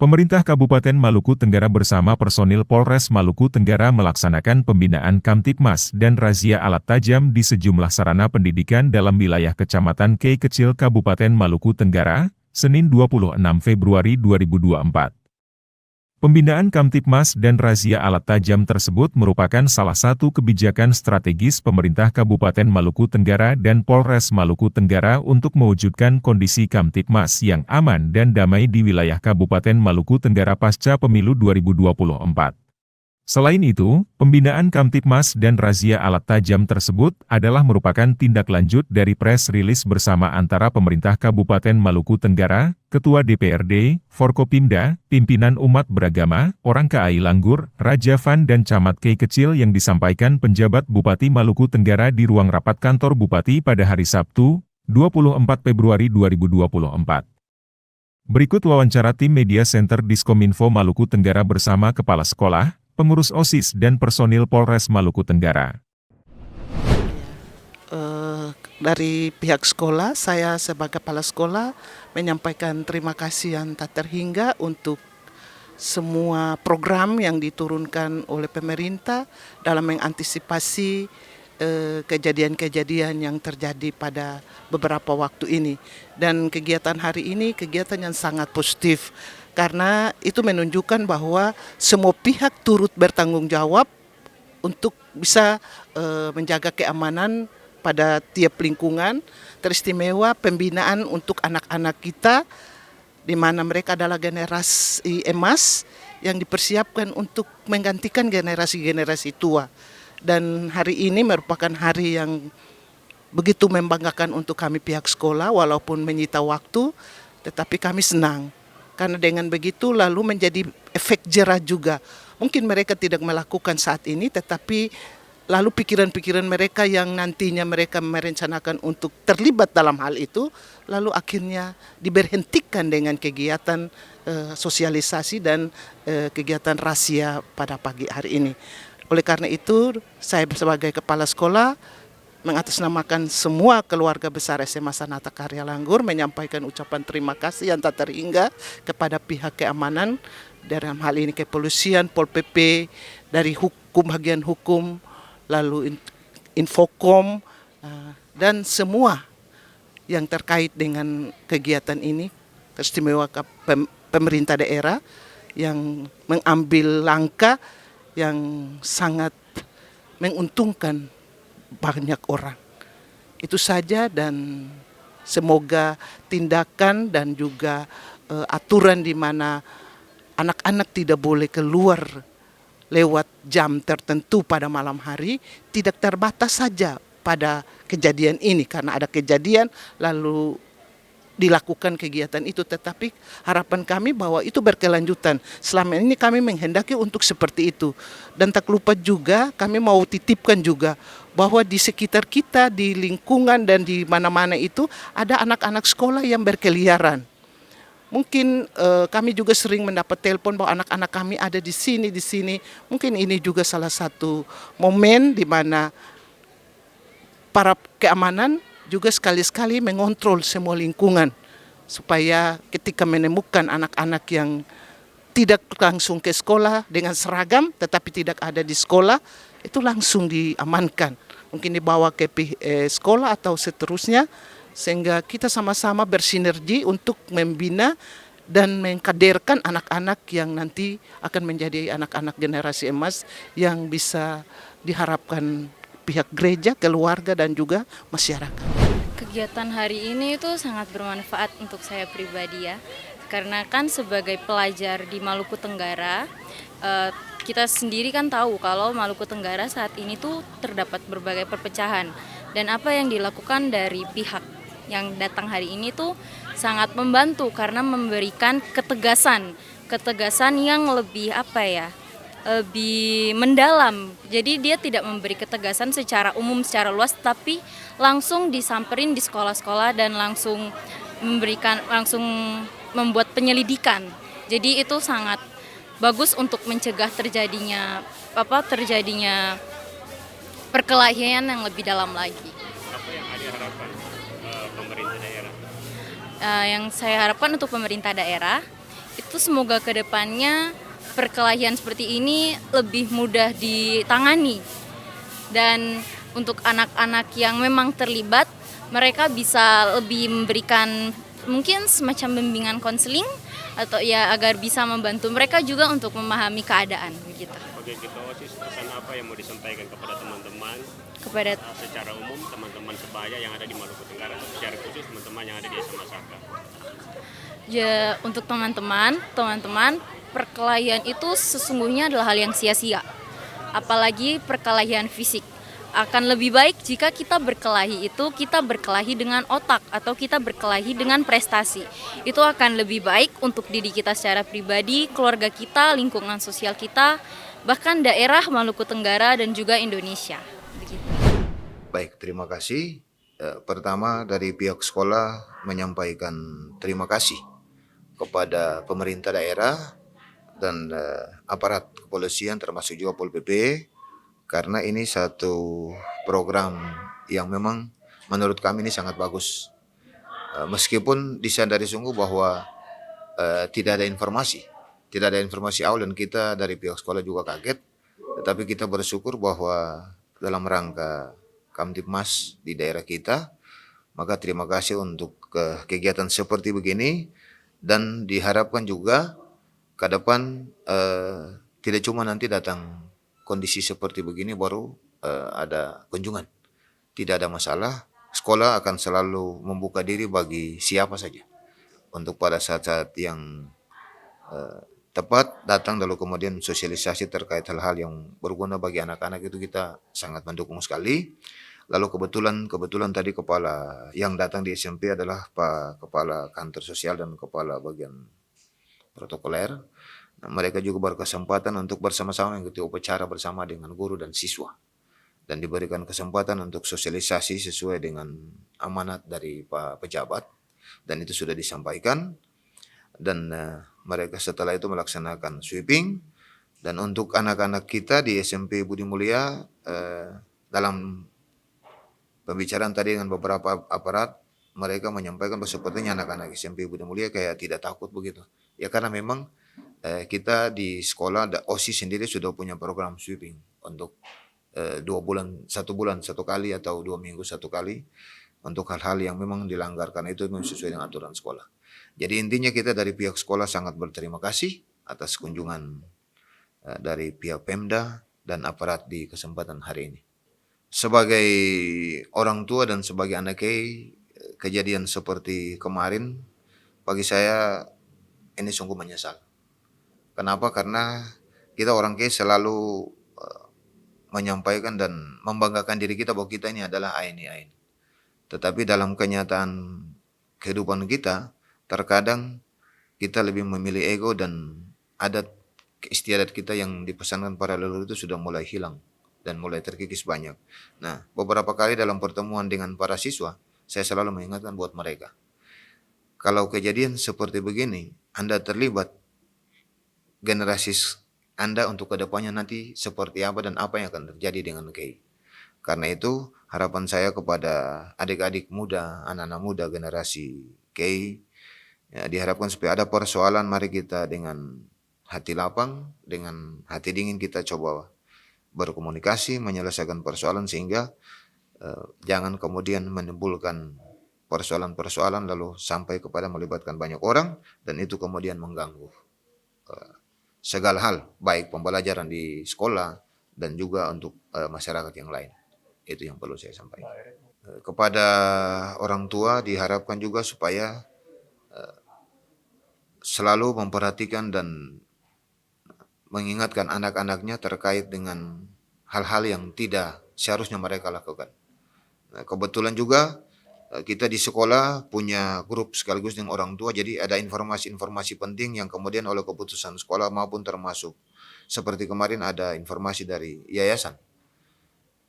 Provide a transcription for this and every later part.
Pemerintah Kabupaten Maluku Tenggara bersama personil Polres Maluku Tenggara melaksanakan pembinaan Kamtibmas dan razia alat tajam di sejumlah sarana pendidikan dalam wilayah Kecamatan Kei Kecil Kabupaten Maluku Tenggara, Senin 26 Februari 2024. Pembinaan Kamtibmas dan razia alat tajam tersebut merupakan salah satu kebijakan strategis pemerintah Kabupaten Maluku Tenggara dan Polres Maluku Tenggara untuk mewujudkan kondisi Kamtibmas yang aman dan damai di wilayah Kabupaten Maluku Tenggara pasca Pemilu 2024. Selain itu, pembinaan Kamtibmas dan razia alat tajam tersebut adalah merupakan tindak lanjut dari press release bersama antara pemerintah Kabupaten Maluku Tenggara, Ketua DPRD, Forkopimda, pimpinan umat beragama, orang KAI Langgur, Raja Van dan Camat Kei Kecil yang disampaikan penjabat Bupati Maluku Tenggara di ruang rapat kantor Bupati pada hari Sabtu, 24 Februari 2024. Berikut wawancara tim Media Center Diskominfo Maluku Tenggara bersama Kepala Sekolah, pengurus OSIS dan personil Polres Maluku Tenggara. Dari pihak sekolah, saya sebagai kepala sekolah menyampaikan terima kasih yang tak terhingga untuk semua program yang diturunkan oleh pemerintah dalam mengantisipasi kejadian-kejadian yang terjadi pada beberapa waktu ini. Dan kegiatan hari ini kegiatan yang sangat positif, karena itu menunjukkan bahwa semua pihak turut bertanggung jawab untuk bisa menjaga keamanan pada tiap lingkungan, teristimewa pembinaan untuk anak-anak kita, di mana mereka adalah generasi emas yang dipersiapkan untuk menggantikan generasi-generasi tua. Dan hari ini merupakan hari yang begitu membanggakan untuk kami pihak sekolah, walaupun menyita waktu, tetapi kami senang. Karena dengan begitu lalu menjadi efek jerah juga. Mungkin mereka tidak melakukan saat ini, tetapi lalu pikiran-pikiran mereka yang nantinya mereka merencanakan untuk terlibat dalam hal itu, lalu akhirnya diberhentikan dengan kegiatan sosialisasi dan kegiatan rahasia pada pagi hari ini. Oleh karena itu, saya sebagai kepala sekolah mengatasnamakan semua keluarga besar SMA Sanata Karya Langgur menyampaikan ucapan terima kasih yang tak terhingga kepada pihak keamanan, dalam hal ini kepolisian, Pol PP, dari bagian hukum, lalu Infokom, dan semua yang terkait dengan kegiatan ini, teristimewa pemerintah daerah yang mengambil langkah yang sangat menguntungkan banyak orang. Itu saja, dan semoga tindakan dan juga aturan di mana anak-anak tidak boleh keluar lewat jam tertentu pada malam hari tidak terbatas saja pada kejadian ini, karena ada kejadian lalu dilakukan kegiatan itu, tetapi harapan kami bahwa itu berkelanjutan. Selama ini kami menghendaki untuk seperti itu. Dan tak lupa juga kami mau titipkan juga bahwa di sekitar kita, di lingkungan dan di mana-mana itu ada anak-anak sekolah yang berkeliaran. Mungkin kami juga sering mendapat telepon bahwa anak-anak kami ada di sini, di sini. Mungkin ini juga salah satu momen di mana para keamanan juga sekali-sekali mengontrol semua lingkungan, supaya ketika menemukan anak-anak yang tidak langsung ke sekolah dengan seragam tetapi tidak ada di sekolah, itu langsung diamankan, mungkin dibawa ke sekolah atau seterusnya, sehingga kita sama-sama bersinergi untuk membina dan mengkaderkan anak-anak yang nanti akan menjadi anak-anak generasi emas yang bisa diharapkan pihak gereja, keluarga, dan juga masyarakat. Kegiatan hari ini itu sangat bermanfaat untuk saya pribadi ya, karena kan sebagai pelajar di Maluku Tenggara, kita sendiri kan tahu kalau Maluku Tenggara saat ini tuh terdapat berbagai perpecahan, dan apa yang dilakukan dari pihak yang datang hari ini tuh sangat membantu karena memberikan ketegasan yang lebih lebih mendalam. Jadi dia tidak memberi ketegasan secara umum, secara luas, tapi langsung disamperin di sekolah-sekolah dan langsung membuat penyelidikan. Jadi itu sangat bagus untuk mencegah terjadinya perkelahian yang lebih dalam lagi. Apa yang ada harapan pemerintah daerah? Yang saya harapkan untuk pemerintah daerah itu semoga kedepannya perkelahian seperti ini lebih mudah ditangani. Dan untuk anak-anak yang memang terlibat, mereka bisa lebih memberikan mungkin semacam bimbingan konseling atau ya agar bisa membantu mereka juga untuk memahami keadaan begitu. Sebagai ketua OSIS, pesan apa yang mau disampaikan kepada teman-teman Kepada secara umum, teman-teman sebaya yang ada di Maluku Tenggara, atau secara khusus teman-teman yang ada di SMA Saka? ya untuk teman-teman, perkelahian itu sesungguhnya adalah hal yang sia-sia. Apalagi perkelahian fisik. Akan lebih baik jika kita berkelahi dengan otak atau kita berkelahi dengan prestasi. Itu akan lebih baik untuk diri kita secara pribadi, keluarga kita, lingkungan sosial kita, bahkan daerah Maluku Tenggara dan juga Indonesia. Begitu. Baik, terima kasih. Pertama dari pihak sekolah menyampaikan terima kasih kepada pemerintah daerah dan aparat kepolisian termasuk juga Pol PP karena ini satu program yang memang menurut kami ini sangat bagus. Meskipun disadari sungguh bahwa tidak ada informasi awal dan kita dari pihak sekolah juga kaget, tetapi kita bersyukur bahwa dalam rangka Kamtibmas di daerah kita, maka terima kasih untuk kegiatan seperti begini dan diharapkan juga ke depan tidak cuma nanti datang kondisi seperti begini baru ada kunjungan. Tidak ada masalah, sekolah akan selalu membuka diri bagi siapa saja untuk pada saat-saat yang tepat datang lalu kemudian sosialisasi terkait hal-hal yang berguna bagi anak-anak itu kita sangat mendukung sekali. Lalu kebetulan tadi kepala yang datang di SMP adalah Pak Kepala Kantor Sosial dan Kepala Bagian Protokoler. Nah, mereka juga berkesempatan untuk bersama-sama mengikuti upacara bersama dengan guru dan siswa. Dan diberikan kesempatan untuk sosialisasi sesuai dengan amanat dari Pak Pejabat. Dan itu sudah disampaikan. Dan mereka setelah itu melaksanakan sweeping. Dan untuk anak-anak kita di SMP Budi Mulia dalam pembicaraan tadi dengan beberapa aparat, mereka menyampaikan bahwa sepertinya anak-anak SMP Budi Mulia kayak tidak takut begitu. Ya karena memang kita di sekolah, OSIS sendiri sudah punya program sweeping untuk 1 bulan satu kali atau 2 minggu satu kali untuk hal-hal yang memang dilanggarkan itu sesuai dengan aturan sekolah. Jadi intinya kita dari pihak sekolah sangat berterima kasih atas kunjungan dari pihak Pemda dan aparat di kesempatan hari ini. Sebagai orang tua dan sebagai anak kejadian seperti kemarin bagi saya ini sungguh menyesal. Kenapa? Karena kita orang selalu menyampaikan dan membanggakan diri kita bahwa kita ini adalah ANI. Tetapi dalam kenyataan kehidupan kita, terkadang kita lebih memilih ego dan adat istiadat kita yang dipesankan para leluhur itu sudah mulai hilang dan mulai terkikis banyak. Nah, beberapa kali dalam pertemuan dengan para siswa, saya selalu mengingatkan buat mereka. Kalau kejadian seperti begini, Anda terlibat, generasi Anda untuk kedepannya nanti seperti apa dan apa yang akan terjadi dengan KEI. Karena itu, harapan saya kepada adik-adik muda, anak-anak muda generasi KEI, ya, diharapkan supaya ada persoalan, mari kita dengan hati lapang, dengan hati dingin kita coba berkomunikasi, menyelesaikan persoalan sehingga jangan kemudian menimbulkan persoalan-persoalan lalu sampai kepada melibatkan banyak orang dan itu kemudian mengganggu segala hal, baik pembelajaran di sekolah dan juga untuk masyarakat yang lain. Itu yang perlu saya sampaikan. Kepada orang tua diharapkan juga supaya selalu memperhatikan dan mengingatkan anak-anaknya terkait dengan hal-hal yang tidak seharusnya mereka lakukan. Nah, kebetulan juga kita di sekolah punya grup sekaligus dengan orang tua, jadi ada informasi-informasi penting yang kemudian oleh keputusan sekolah maupun termasuk seperti kemarin ada informasi dari yayasan,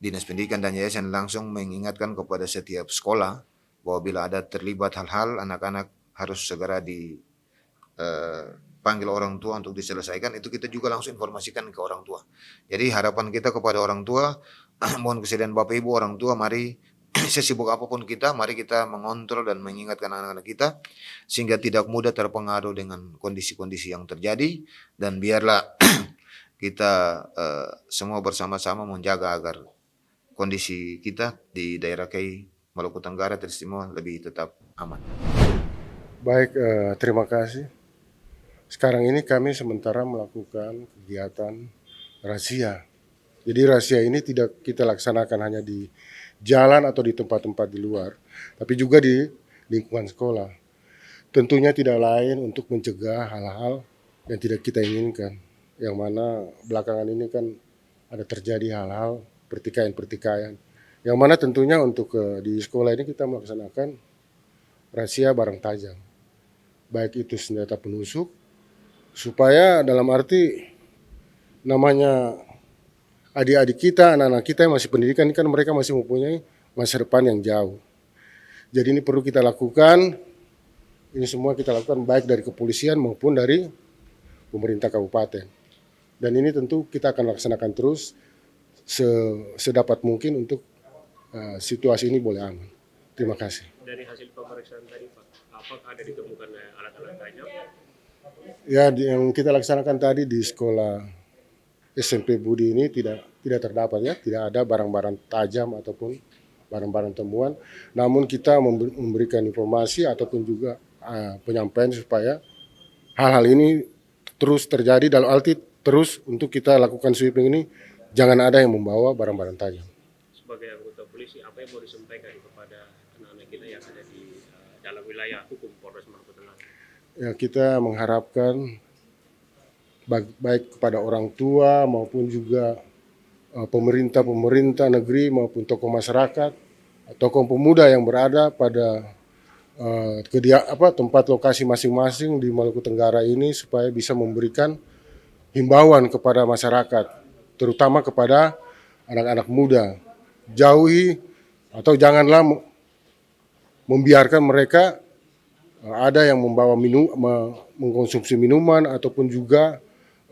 Dinas Pendidikan dan yayasan langsung mengingatkan kepada setiap sekolah bahwa bila ada terlibat hal-hal anak-anak harus segera panggil orang tua untuk diselesaikan, itu kita juga langsung informasikan ke orang tua. Jadi harapan kita kepada orang tua, mohon kesediaan Bapak Ibu orang tua, mari sesibuk apapun kita, mari kita mengontrol dan mengingatkan anak-anak kita sehingga tidak mudah terpengaruh dengan kondisi-kondisi yang terjadi, dan biarlah kita semua bersama-sama menjaga agar kondisi kita di daerah KEI Maluku Tenggara Teristimewa lebih tetap aman. Baik, terima kasih. Sekarang ini kami sementara melakukan kegiatan razia. Jadi razia ini tidak kita laksanakan hanya di jalan atau di tempat-tempat di luar, tapi juga di lingkungan sekolah. Tentunya tidak lain untuk mencegah hal-hal yang tidak kita inginkan. Yang mana belakangan ini kan ada terjadi hal-hal pertikaian-pertikaian. Yang mana tentunya untuk di sekolah ini kita melaksanakan razia barang tajam. Baik itu senjata penusuk, supaya dalam arti namanya adik-adik kita, anak-anak kita yang masih pendidikan kan mereka masih mempunyai masa depan yang jauh. Jadi ini perlu kita lakukan, ini semua kita lakukan baik dari kepolisian maupun dari pemerintah kabupaten. Dan ini tentu kita akan laksanakan terus sedapat mungkin untuk situasi ini boleh aman. Terima kasih. Dari hasil pemeriksaan tadi Pak, apakah ada ditemukan alat-alat tajam? Ya, yang kita laksanakan tadi di sekolah SMP Budi ini tidak terdapat ya, tidak ada barang-barang tajam ataupun barang-barang temuan. Namun kita memberikan informasi ataupun juga penyampaian supaya hal-hal ini terus terjadi dalam arti terus untuk kita lakukan sweeping ini jangan ada yang membawa barang-barang tajam. Sebagai anggota polisi, apa yang mau disampaikan kepada anak-anak kita yang ada di dalam wilayah hukum Polres Maluku Tengah? Ya, kita mengharapkan baik kepada orang tua maupun juga pemerintah negeri maupun tokoh masyarakat, tokoh pemuda yang berada pada tempat lokasi masing-masing di Maluku Tenggara ini supaya bisa memberikan himbauan kepada masyarakat, terutama kepada anak-anak muda. Jauhi atau janganlah membiarkan mereka ada yang membawa mengkonsumsi minuman ataupun juga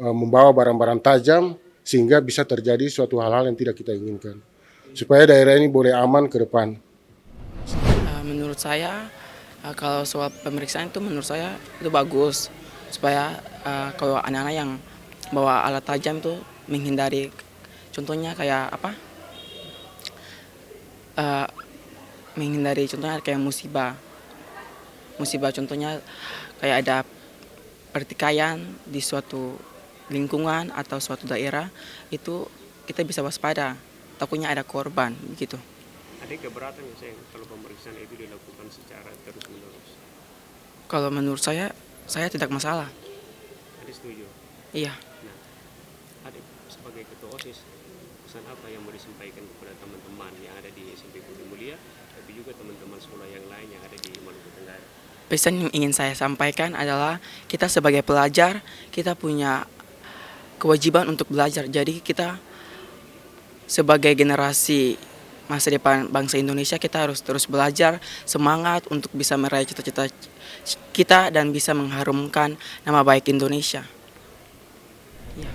membawa barang-barang tajam sehingga bisa terjadi suatu hal-hal yang tidak kita inginkan. Supaya daerah ini boleh aman ke depan. Menurut saya kalau soal pemeriksaan itu menurut saya itu bagus supaya kalau anak-anak yang bawa alat tajam itu menghindari, contohnya kayak apa? Menghindari contohnya kayak musibah contohnya kayak ada pertikaian di suatu lingkungan atau suatu daerah, itu kita bisa waspada, takutnya ada korban begitu. Ada keberatan nggak sayang kalau pemeriksaan itu dilakukan secara terus-menerus? Kalau menurut saya tidak masalah. Ada setuju? Iya. Nah, Adik sebagai ketua OSIS, pesan apa yang mau disampaikan kepada teman-teman yang ada di SMP Budi Mulia, tapi juga teman-teman sekolah yang lain yang ada di Maluku Tenggara? Pesan yang ingin saya sampaikan adalah kita sebagai pelajar, kita punya kewajiban untuk belajar. Jadi kita sebagai generasi masa depan bangsa Indonesia, kita harus terus belajar, semangat untuk bisa meraih cita-cita kita dan bisa mengharumkan nama baik Indonesia. Ya.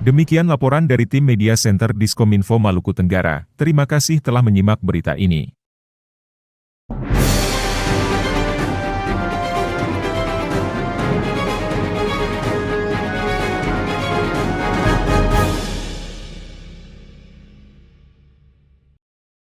Demikian laporan dari tim Media Center Diskominfo Maluku Tenggara. Terima kasih telah menyimak berita ini.